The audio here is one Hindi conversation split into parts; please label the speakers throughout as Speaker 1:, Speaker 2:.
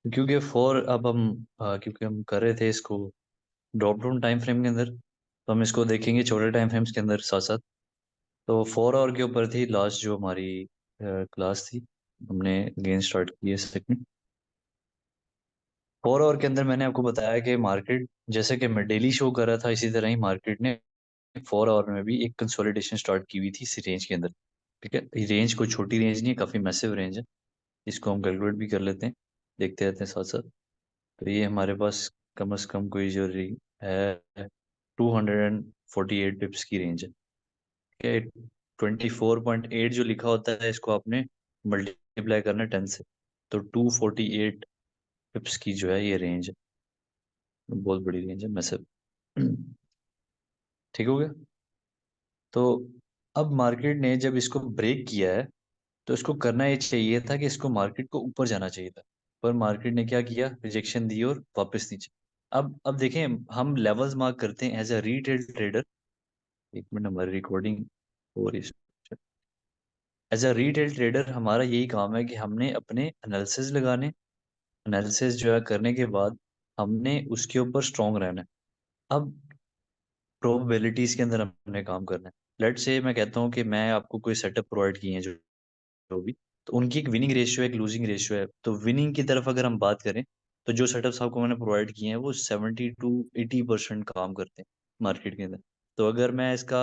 Speaker 1: क्योंकि क्योंकि हम कर रहे थे इसको ड्रॉप डाउन टाइम फ्रेम के अंदर, तो हम इसको देखेंगे छोटे टाइम फ्रेम्स के अंदर साथ साथ। तो 4 आवर के ऊपर थी लास्ट जो हमारी क्लास थी, हमने गेम स्टार्ट की है सेकंड। 4 आवर के अंदर मैंने आपको बताया कि मार्केट, जैसे कि मैं डेली शो कर रहा था, इसी तरह ही मार्केट ने 4 आवर में भी एक कंसोलिडेशन स्टार्ट की हुई थी इस रेंज के अंदर। ठीक है, ये रेंज कोई छोटी रेंज नहीं है, काफ़ी मैसिव रेंज है। इसको हम कैलकुलेट भी कर लेते हैं, देखते रहते हैं साथ साथ। तो ये हमारे पास कम से कम कोई जो है 248 पिप्स की रेंज है। ठीक है, 24.8 जो लिखा होता है इसको आपने मल्टीप्लाई करना है 10 से, तो 248 पिप्स की जो है ये रेंज है। बहुत बड़ी रेंज है मैसिव। ठीक हो गया। तो अब मार्केट ने जब इसको ब्रेक किया है, तो इसको करना ये चाहिए था कि इसको मार्केट को ऊपर जाना चाहिए था, पर मार्केट ने क्या किया, रिजेक्शन दी और वापस नीचे। अब देखें, हम लेवल्स मार्क करते हैं एज अ रिटेल ट्रेडर। एक मिनट, हमारी रिकॉर्डिंग हो रही है। एज अ रिटेल ट्रेडर हमारा यही काम है कि हमने अपने एनालिसिस लगाने, एनालिसिस जो है करने के बाद हमने उसके ऊपर स्ट्रॉन्ग रहना है। अब प्रोबेबिलिटीज के अंदर हमने काम करना है। लेट से मैं कहता हूँ कि मैं आपको कोई सेटअप प्रोवाइड किए हैं जो भी, तो उनकी एक विनिंग रेशियो है, एक लूजिंग रेशियो है। तो विनिंग की तरफ अगर हम बात करें, तो जो सेटअप्स आपको मैंने प्रोवाइड किए हैं वो 70 to 80% काम करते हैं मार्केट के अंदर। तो अगर मैं इसका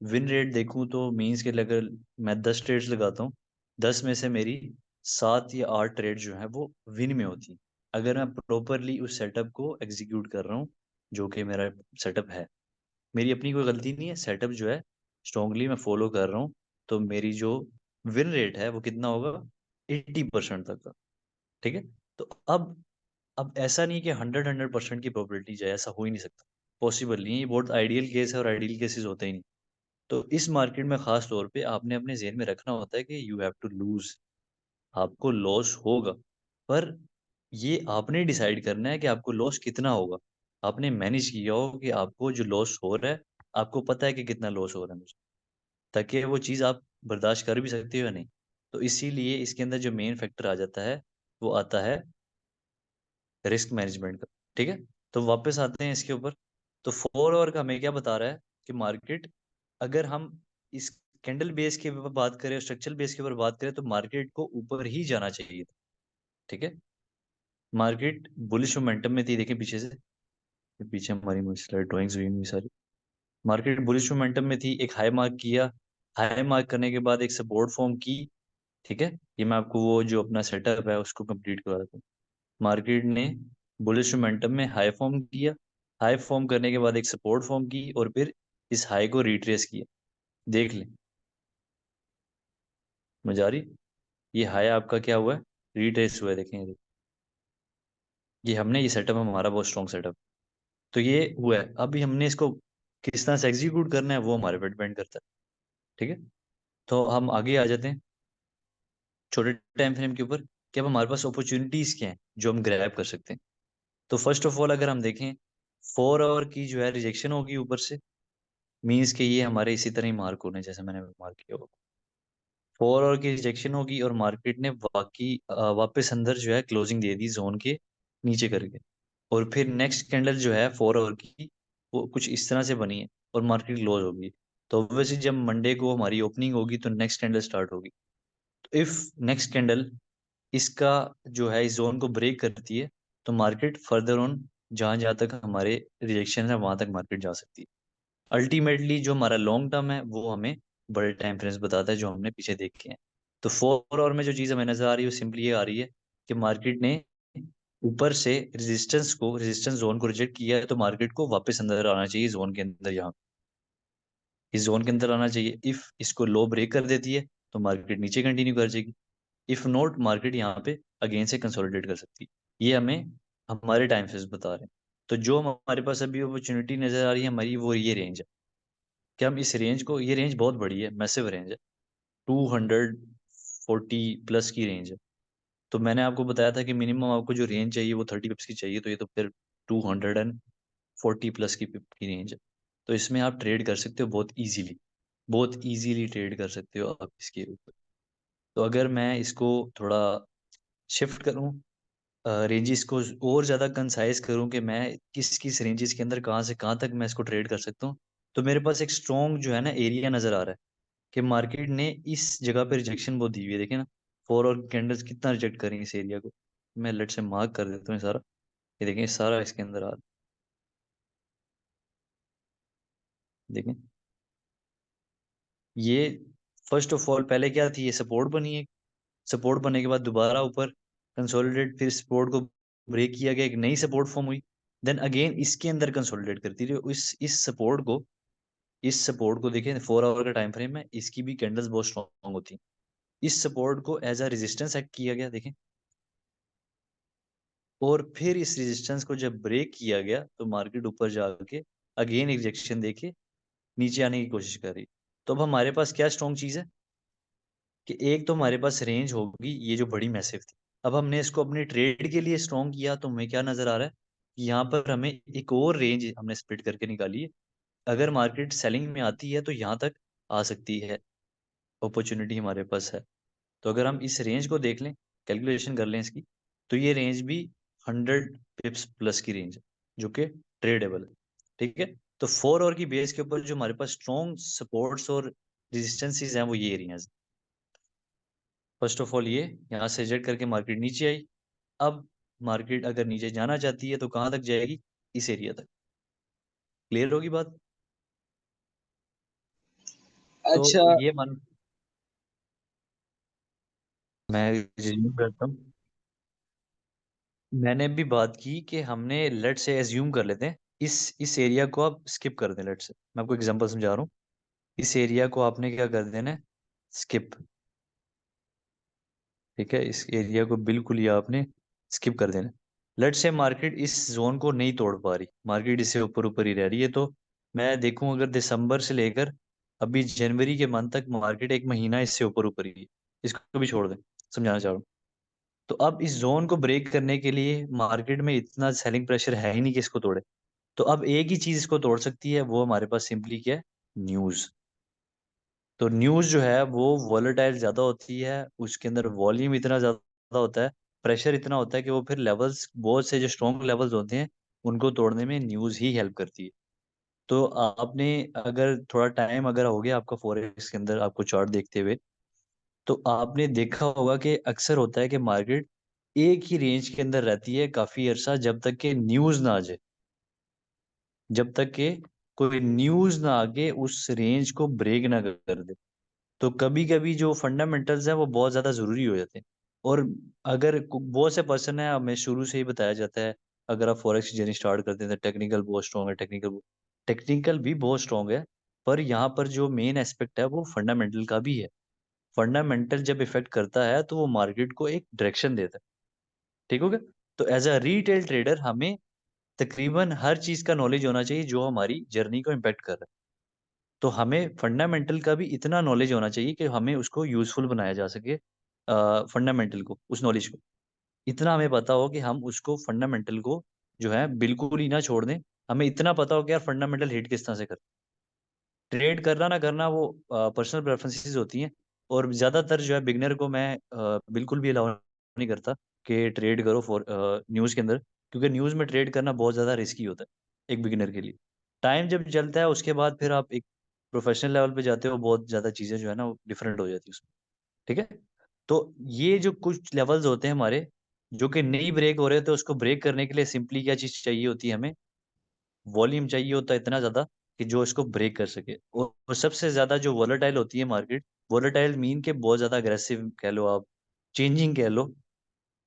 Speaker 1: विन रेट देखूं तो मीन्स के, अगर मैं 10 ट्रेड्स लगाता हूँ, 10 में से मेरी 7 या 8 ट्रेड जो है वो विन में होती हैं, अगर मैं प्रॉपरली उस सेटअप को एग्जीक्यूट कर रहा हूँ, जो कि मेरा सेटअप है। मेरी अपनी कोई गलती नहीं है, सेटअप जो है स्ट्रांगली मैं फॉलो कर रहा हूँ, तो मेरी जो विन रेट है वो कितना होगा, 80% तक का। ठीक है। तो अब ऐसा नहीं कि 100% की प्रोबेबिलिटी जाए, ऐसा हो ही नहीं सकता, पॉसिबल नहीं है। ये बहुत आइडियल केस है और आइडियल केसेस होते ही नहीं। तो इस मार्केट में खास तौर पे आपने अपने जेहन में रखना होता है कि यू हैव टू लूज, आपको लॉस होगा, पर ये आपने डिसाइड करना है कि आपको लॉस कितना होगा। आपने मैनेज किया हो कि आपको जो लॉस हो रहा है, आपको पता है कि कितना लॉस हो रहा है मुझे, ताकि वो चीज़ आप बर्दाश्त कर भी सकते हो या नहीं। तो इसीलिए इसके अंदर जो मेन फैक्टर आ जाता है, वो आता है रिस्क मैनेजमेंट का। ठीक है। तो वापस आते हैं इसके ऊपर। तो 4 आवर का हमें क्या बता रहा है कि मार्केट, अगर हम इस कैंडल बेस के ऊपर बात करें, स्ट्रक्चरल बेस के ऊपर बात करें, तो मार्केट को ऊपर ही जाना चाहिए। ठीक है। मार्केट बुलिश मोमेंटम में थी, देखें पीछे से, पीछे हमारी स्लाइड ड्राइंग्स हुई हुई सारी। मार्केट बुलिश मोमेंटम में थी, एक हाई मार्क किया, हाई मार्क करने के बाद एक सपोर्ट फॉर्म की। ठीक है। ये मैं आपको वो जो अपना सेटअप है उसको कंप्लीट करवा देता हूँ। मार्केट ने बुलिश मोमेंटम में हाई फॉर्म किया, हाई फॉर्म करने के बाद एक सपोर्ट फॉर्म की, और फिर इस हाई को रिट्रेस किया। देख लें, मजा आ रही। ये हाई आपका क्या हुआ है, रिट्रेस हुआ है, देखें ये हमने, ये सेटअप हमारा बहुत स्ट्रॉन्ग सेटअप। तो ये हुआ है, अभी हमने इसको किस तरह से एग्जीक्यूट करना है वो हमारे पे डिपेंड करता है। ठीक है। तो हम आगे आ जाते हैं छोटे टाइम फ्रेम के ऊपर, कि अब हमारे पास अपॉर्चुनिटीज क्या हैं जो हम ग्रैब कर सकते हैं। तो फर्स्ट ऑफ ऑल अगर हम देखें, 4 आवर की जो है रिजेक्शन होगी ऊपर से, मीन्स के ये हमारे इसी तरह ही मार्क होने जैसे मैंने मार्क किया होगा। 4 आवर की रिजेक्शन होगी और मार्केट ने वापस अंदर जो है क्लोजिंग दे दी जोन के नीचे करके, और फिर नेक्स्ट कैंडल जो है 4 आवर की, वो कुछ इस तरह से बनी है और मार्केट क्लोज होगी। तो ऑब्वियसली जब मंडे को हमारी ओपनिंग होगी तो नेक्स्ट कैंडल स्टार्ट होगी। तो इफ नेक्स्ट कैंडल इसका जो है इस जोन को ब्रेक करती है, तो मार्केट फर्दर ऑन जहाँ जहाँ तक हमारे रिजेक्शन है वहां तक मार्केट जा सकती है। अल्टीमेटली जो हमारा लॉन्ग टर्म है वो हमें बड़े टाइम फ्रेम्स बताता है, जो हमने पीछे देखे हैं। तो 4 आवर में जो चीज़ हमें नजर आ रही है वो सिंपली ये आ रही है कि मार्केट ने ऊपर से रेजिस्टेंस जोन को रिजेक्ट किया है, तो मार्केट को वापस अंदर आना चाहिए जोन के अंदर, यहाँ इस जोन के अंदर आना चाहिए। इफ इसको लो ब्रेक कर देती है तो मार्केट नीचे कंटिन्यू कर जाएगी, इफ नॉट मार्केट यहाँ पे अगेन से कंसोलिडेट कर सकती है। ये हमें हमारे टाइम फेज बता रहे हैं। तो जो हमारे पास अभी अपॉर्चुनिटी नजर आ रही है हमारी, वो ये रेंज है कि हम इस रेंज को, ये रेंज बहुत बड़ी है, मैसिव रेंज है, 240 प्लस की रेंज है। तो मैंने आपको बताया था कि मिनिमम आपको जो रेंज चाहिए वो 30 पिप्स की चाहिए, तो ये तो फिर 240 प्लस की पिप की रेंज है। तो इसमें आप ट्रेड कर सकते हो बहुत ईजीली, बहुत ईजीली ट्रेड कर सकते हो आप इसके ऊपर। तो अगर मैं इसको थोड़ा शिफ्ट करूँ रेंजेस को और ज़्यादा कंसाइज करूँ कि मैं किस किस रेंजेस के अंदर कहाँ से कहाँ तक मैं इसको ट्रेड कर सकता हूँ, तो मेरे पास एक स्ट्रॉन्ग जो है ना एरिया नज़र आ रहा है कि मार्केट ने इस जगह पे रिजेक्शन बहुत दी हुई है। देखें ना, 4 और कैंडल्स कितना रिजेक्ट करेंगे इस एरिया को। मैं लेट से मार्क कर देता हूँ ये सारा। ये देखें, ये सारा इसके अंदर आ रहा है। देखें, ये फर्स्ट ऑफ ऑल पहले क्या थी, ये सपोर्ट बनी है। सपोर्ट बनने के बाद दोबारा ऊपर कंसोलिडेट, फिर सपोर्ट को ब्रेक किया गया, एक नई सपोर्ट फॉर्म हुई। देन अगेन इसके अंदर कंसोलिडेट करती रही। इस सपोर्ट को देखें, 4 आवर का टाइम फ्रेम है, इसकी भी कैंडल्स बहुत स्ट्रॉन्ग होती हैं। इस सपोर्ट को एज अ रेजिस्टेंस एक्ट किया गया, देखें। और फिर इस रेजिस्टेंस को जब ब्रेक किया गया तो मार्केट ऊपर जाके अगेन रिजेक्शन देके नीचे आने की कोशिश कर रही। तो अब हमारे पास क्या स्ट्रॉन्ग चीज़ है कि एक तो हमारे पास रेंज होगी ये जो बड़ी मैसिव थी। अब हमने इसको अपने ट्रेड के लिए स्ट्रॉन्ग किया तो हमें क्या नज़र आ रहा है कि यहाँ पर हमें एक और रेंज हमने स्प्लिट करके निकाली है। अगर मार्केट सेलिंग में आती है तो यहाँ तक आ सकती है, अपॉर्चुनिटी हमारे पास है। तो अगर हम इस रेंज को देख लें, कैलकुलेशन कर लें इसकी, तो ये रेंज भी 100 पिप्स प्लस की रेंज है जो कि ट्रेडेबल है। ठीक है। तो 4 आवर की बेस के ऊपर जो हमारे पास स्ट्रॉन्ग सपोर्ट्स और रेजिस्टेंसेस हैं वो ये एरियाज। फर्स्ट ऑफ ऑल ये यहाँ से रिजेक्ट करके मार्केट नीचे आई। अब मार्केट अगर नीचे जाना चाहती है तो कहाँ तक जाएगी, इस एरिया तक। क्लियर होगी बात। तो
Speaker 2: अच्छा।
Speaker 1: ये मान, मैं रिज्यूम करता हूँ। मैंने भी बात की कि हमने लेट से एज्यूम कर लेते हैं इस एरिया को आप स्किप कर दें। लेट से मैं आपको एग्जांपल समझा रहा हूँ। इस एरिया को आपने क्या कर देना है, स्किप। ठीक है, इस एरिया को बिल्कुल ही आपने स्किप कर देना। लेट से मार्केट इस जोन को नहीं तोड़ पा रही, मार्केट इससे ऊपर ऊपर ही रह रही है, तो मैं देखूं अगर दिसंबर से लेकर अभी जनवरी के मंथ तक मार्केट एक महीना इससे ऊपर ऊपर ही है। इसको भी छोड़ दें, समझाना चाह रहा हूँ। तो अब इस जोन को ब्रेक करने के लिए मार्केट में इतना सेलिंग प्रेशर है ही नहीं कि इसको तोड़े। तो अब एक ही चीज इसको तोड़ सकती है, वो हमारे पास सिंपली क्या है, न्यूज। तो न्यूज़ जो है वो वॉलेटाइल ज़्यादा होती है, उसके अंदर वॉल्यूम इतना ज़्यादा होता है, प्रेशर इतना होता है कि वो फिर लेवल्स, बहुत से जो स्ट्रॉन्ग लेवल्स होते हैं उनको तोड़ने में न्यूज़ ही हेल्प करती है। तो आपने अगर थोड़ा टाइम अगर हो गया आपका फॉरेक्स के अंदर आपको चार्ट देखते हुए, तो आपने देखा होगा कि अक्सर होता है कि मार्केट एक ही रेंज के अंदर रहती है काफ़ी अरसा, जब तक कि न्यूज़ ना आ जाए। जब तक कि कोई न्यूज़ ना आके उस रेंज को ब्रेक ना कर दे। तो कभी कभी जो फंडामेंटल्स हैं वो बहुत ज़्यादा ज़रूरी हो जाते हैं। और अगर बहुत से पर्सन है, हमें शुरू से ही बताया जाता है, अगर आप फॉरेक्स जर्नी स्टार्ट करते हैं तो टेक्निकल बहुत स्ट्रॉन्ग है, टेक्निकल भी बहुत स्ट्रॉन्ग है। पर यहाँ पर जो मेन एस्पेक्ट है वो फंडामेंटल का भी है। फंडामेंटल जब इफेक्ट करता है तो वो मार्केट को एक डायरेक्शन देता है। ठीक हो गया। तो एज अ रिटेल ट्रेडर हमें तकरीबन हर चीज़ का नॉलेज होना चाहिए जो हमारी जर्नी को इम्पेक्ट कर रहा है। तो हमें फंडामेंटल का भी इतना नॉलेज होना चाहिए कि हमें उसको यूज़फुल बनाया जा सके। फंडामेंटल को, उस नॉलेज को इतना हमें पता हो कि हम उसको फंडामेंटल को जो है बिल्कुल ही ना छोड़ दें। हमें इतना पता हो कि यार फंडामेंटल हिट किस तरह से कर, ट्रेड करना ना करना वो पर्सनल प्रेफरेंसेस होती हैं। और ज़्यादातर जो है बिगनर को मैं बिल्कुल भी अलाउ नहीं करता कि ट्रेड करो फॉर न्यूज़ के अंदर, क्योंकि न्यूज़ में ट्रेड करना बहुत ज़्यादा रिस्की होता है एक बिगिनर के लिए। टाइम जब चलता है उसके बाद फिर आप एक प्रोफेशनल लेवल पे जाते हो, बहुत ज़्यादा चीज़ें जो है ना वो डिफरेंट हो जाती है उसमें। ठीक है। तो ये जो कुछ लेवल्स होते हैं हमारे जो कि नहीं ब्रेक हो रहे, तो उसको ब्रेक करने के लिए सिंपली क्या चीज़ चाहिए होती है हमें, वॉल्यूम चाहिए होता है इतना ज़्यादा कि जो इसको ब्रेक कर सके। और सबसे ज़्यादा जो वॉलेटाइल होती है मार्केट, वॉलेटाइल मीन के बहुत ज़्यादा अग्रेसिव कह लो आप, चेंजिंग कह लो।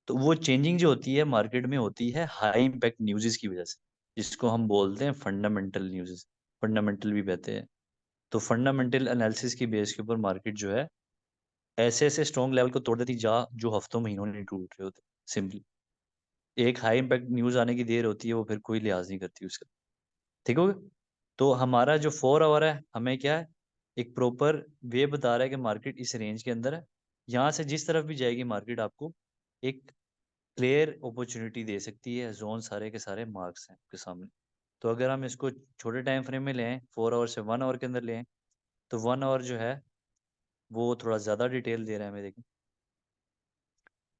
Speaker 1: तो वो चेंजिंग जो होती है मार्केट में होती है हाई इम्पैक्ट न्यूज़ की वजह से, जिसको हम बोलते हैं फंडामेंटल न्यूज़, फंडामेंटल भी कहते हैं। तो फंडामेंटल एनालिसिस की बेस के ऊपर मार्केट जो है ऐसे ऐसे स्ट्रॉन्ग लेवल को तोड़ देती जा जो हफ्तों महीनों नहीं टूट रहे होते। सिंपली एक हाई इम्पैक्ट न्यूज़ आने की देर होती है, वो फिर कोई लिहाज नहीं करती उसका। ठीक हो गया। तो हमारा जो 4 आवर है हमें क्या है, एक प्रॉपर वे बता रहा है कि मार्केट इस रेंज के अंदर है। यहाँ से जिस तरफ भी जाएगी मार्केट आपको एक क्लियर अपॉर्चुनिटी दे सकती है। जोन सारे के सारे मार्क्स हैं आपके सामने। तो अगर हम इसको छोटे टाइम फ्रेम में लें, 4 आवर से 1 आवर के अंदर लें, तो 1 आवर जो है वो थोड़ा ज़्यादा डिटेल दे रहा है हमें। देखें,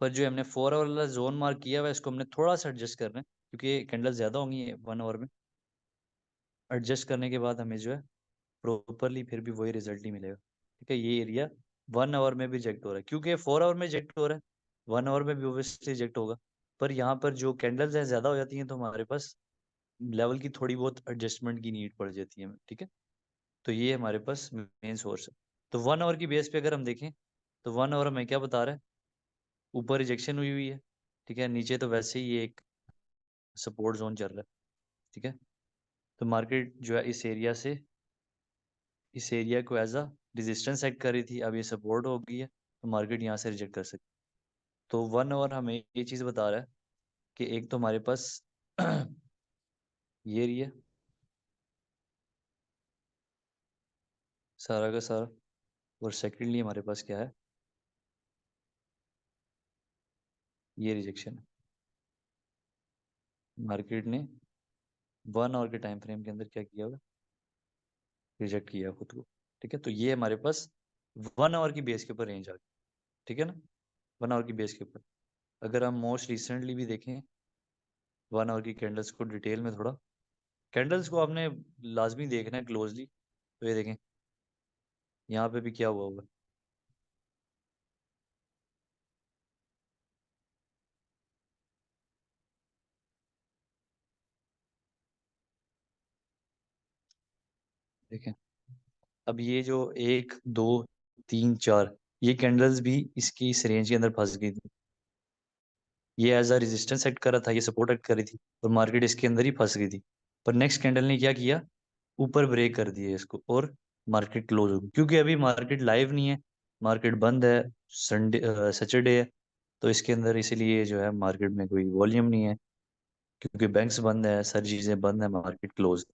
Speaker 1: पर जो हमने 4 आवर वाला जोन मार्क किया हुआ है इसको हमने थोड़ा सा एडजस्ट करना है, क्योंकि कैंडल ज़्यादा होंगी 1 आवर में। एडजस्ट करने के बाद हमें जो है प्रॉपरली फिर भी वही रिजल्ट ही मिलेगा। ठीक है, ये एरिया 1 आवर में भी रिजेक्ट हो रहा है, क्योंकि 4 आवर में रिजेक्ट हो रहा है, 1 आवर में भी ओबियसली रिजेक्ट होगा। पर यहाँ पर जो कैंडल्स हैं ज़्यादा हो जाती हैं, तो हमारे पास लेवल की थोड़ी बहुत एडजस्टमेंट की नीड पड़ जाती है हमें। ठीक है, तो ये हमारे पास मेन सोर्स है। तो 1 आवर की बेस पे अगर हम देखें, तो 1 आवर हमें क्या बता रहा है, ऊपर रिजेक्शन हुई हुई है। ठीक है, नीचे तो वैसे ही ये एक सपोर्ट जोन चल रहा है। ठीक है, तो मार्केट जो है इस एरिया को एज अ रेजिस्टेंस सेट कर रही थी, अब ये सपोर्ट हो गई है, तो मार्केट यहाँ से रिजेक्ट कर सकती है। तो 1 आवर हमें ये चीज़ बता रहा है कि एक तो हमारे पास ये एरिया सारा का सारा, और सेकेंडली हमारे पास क्या है, ये रिजेक्शन है। मार्केट ने 1 आवर के टाइम फ्रेम के अंदर क्या किया होगा, रिजेक्ट किया खुद को। ठीक है, तो ये हमारे पास 1 आवर की बेस के ऊपर रेंज आ गई। ठीक है ना, 1 आवर की बेस के ऊपर। अगर हम मोस्ट रिसेंटली भी देखें 1 आवर की कैंडल्स को डिटेल में थोड़ा, कैंडल्स को आपने लाजमी देखना है क्लोजली। तो ये देखें, यहाँ पे भी क्या हुआ होगा, देखें। अब ये जो 1 2 3 4, ये कैंडल्स भी इसकी इस रेंज के अंदर फंस गई थी। ये एज अ रेजिस्टेंस सेट कर रहा था, ये सपोर्ट सेट कर रही थी, और मार्केट इसके अंदर ही फंस गई थी। पर नेक्स्ट कैंडल ने क्या किया, ऊपर ब्रेक कर दिया इसको, और मार्केट क्लोज हो गई, क्योंकि अभी मार्केट लाइव नहीं है, मार्केट बंद है, संडे सैटरडे है। तो इसके अंदर इसीलिए जो है मार्केट में कोई वॉल्यूम नहीं है, क्योंकि बैंक्स बंद है, सारी चीज़ें बंद है, मार्केट क्लोज।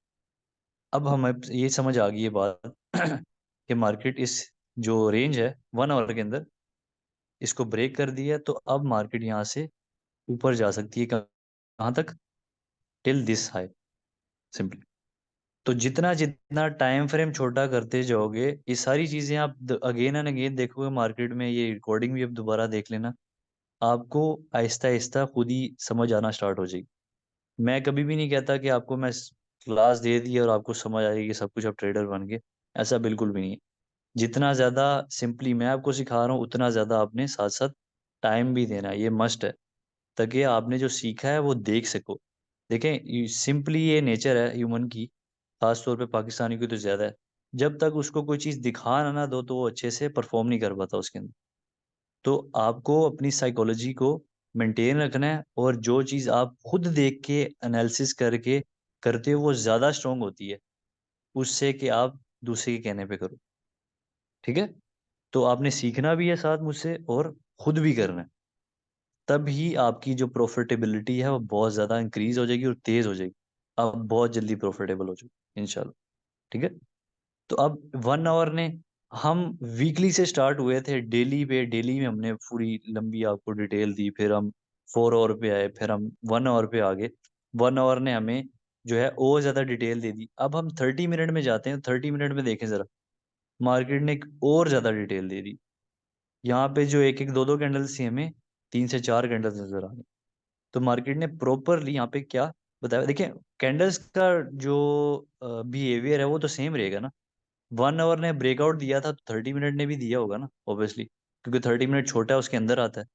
Speaker 1: अब हमें ये समझ आ गई ये बात कि मार्केट इस जो रेंज है 1 आवर के अंदर, इसको ब्रेक कर दिया है, तो अब मार्केट यहाँ से ऊपर जा सकती है, कहाँ तक, टिल दिस हाई, सिंपली। तो जितना जितना टाइम फ्रेम छोटा करते जाओगे, ये सारी चीज़ें आप अगेन एंड अगेन देखोगे मार्केट में, ये रिकॉर्डिंग भी अब दोबारा देख लेना, आपको आहिस्ता आहिस्ता खुद ही समझ आना स्टार्ट हो जाएगी। मैं कभी भी नहीं कहता कि आपको मैं क्लास दे दी और आपको समझ आ जाएगी सब कुछ, आप ट्रेडर बन गए, ऐसा बिल्कुल भी नहीं है। जितना ज़्यादा सिंपली मैं आपको सिखा रहा हूँ, उतना ज़्यादा आपने साथ साथ टाइम भी देना है, ये मस्ट है, ताकि आपने जो सीखा है वो देख सको। देखें, सिंपली ये नेचर है ह्यूमन की, खास तौर पे पाकिस्तानी की तो ज़्यादा है, जब तक उसको कोई चीज़ दिखा ना दो, तो वो अच्छे से परफॉर्म नहीं कर पाता उसके अंदर। तो आपको अपनी साइकोलॉजी को मेंटेन रखना है, और जो चीज़ आप खुद देख के एनालिसिस करके करते हो वो ज़्यादा स्ट्रांग होती है उससे कि आप दूसरे के कहने पे करो। ठीक है, तो आपने सीखना भी है साथ मुझसे, और खुद भी करना है, तब ही आपकी जो प्रॉफिटेबिलिटी है वो बहुत ज़्यादा इंक्रीज हो जाएगी और तेज़ हो जाएगी। आप बहुत जल्दी प्रॉफिटेबल हो जाओगे इंशाल्लाह। ठीक है, तो अब 1 आवर ने, हम वीकली से स्टार्ट हुए थे, डेली पे डेली में हमने पूरी लंबी आपको डिटेल दी, फिर हम 4 आवर पे आए, फिर हम 1 आवर पे आ गए। 1 आवर ने हमें जो है और ज़्यादा डिटेल दे दी। अब हम 30 मिनट में जाते हैं, 30 मिनट में देखें ज़रा, मार्केट ने एक और ज़्यादा डिटेल दे दी। यहाँ पे जो एक एक दो दो कैंडल्स थी, हमें 3 से 4 कैंडल्स नजर आ गए। तो मार्केट ने प्रॉपरली यहाँ पे क्या बताया, देखिए, कैंडल्स का जो बिहेवियर है वो तो सेम रहेगा ना। 1 आवर ने ब्रेकआउट दिया था, तो 30 मिनट ने भी दिया होगा ना, ऑब्वियसली, क्योंकि 30 मिनट छोटा है, उसके अंदर आता है।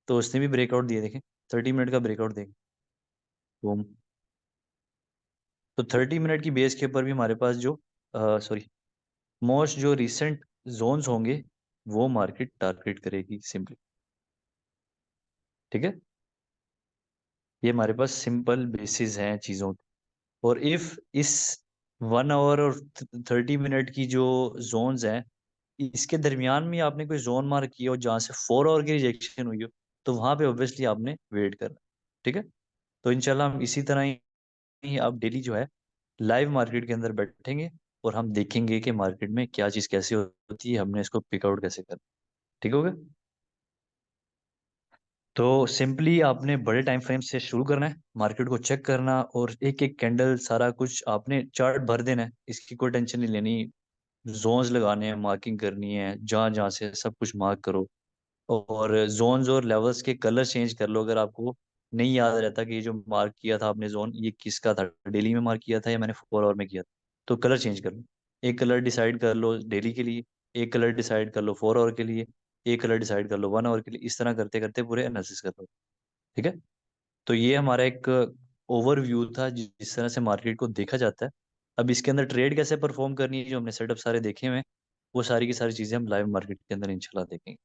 Speaker 1: तो उसने भी ब्रेकआउट दिया, देखें, 30 मिनट का ब्रेकआउट देखें, बूम। तो 30 मिनट की बेस के ऊपर भी हमारे पास जो सॉरी, मोस्ट जो रिसेंट जोन्स होंगे, वो मार्केट टारगेट करेगी सिंपली। ठीक है, ये हमारे पास सिंपल बेसिस हैं चीज़ों के। और इफ इस 1 आवर और 30 मिनट की जो जोन्स हैं, इसके दरमियान में आपने कोई जोन मार्क किया हो जहाँ से 4 आवर की रिजेक्शन हुई हो, तो वहाँ पे ऑब्वियसली आपने वेट करना। ठीक है, तो इंशाल्लाह हम इसी तरह ही आप डेली जो है लाइव मार्केट के अंदर बैठेंगे, और हम देखेंगे कि मार्केट में क्या चीज़ कैसे होती है, हमने इसको पिक आउट कैसे करना। ठीक हो गया, तो सिंपली आपने बड़े टाइम फ्रेम से शुरू करना है, मार्केट को चेक करना, और एक एक कैंडल सारा कुछ आपने चार्ट भर देना है, इसकी कोई टेंशन नहीं लेनी। जोन्स लगाने हैं, मार्किंग करनी है, जहाँ जहाँ से सब कुछ मार्क करो, और जोन्स और लेवल्स के कलर चेंज कर लो, अगर आपको नहीं याद रहता कि ये जो मार्क किया था आपने जोन, ये किसका था, डेली में मार्क किया था या मैंने 4 आवर में किया था, तो कलर चेंज कर लो। एक कलर डिसाइड कर लो डेली के लिए, एक कलर डिसाइड कर लो 4 आवर के लिए, एक कलर डिसाइड कर लो 1 आवर के लिए, इस तरह करते करते पूरे एनालिसिस कर लो। ठीक है। तो ये हमारा एक ओवरव्यू था जिस तरह से मार्केट को देखा जाता है। अब इसके अंदर ट्रेड कैसे परफॉर्म करनी है, जो हमने सेटअप सारे देखे हुए हैं, वो सारी की सारी चीज़ें हम लाइव मार्केट के अंदर इंशाल्लाह देखेंगे।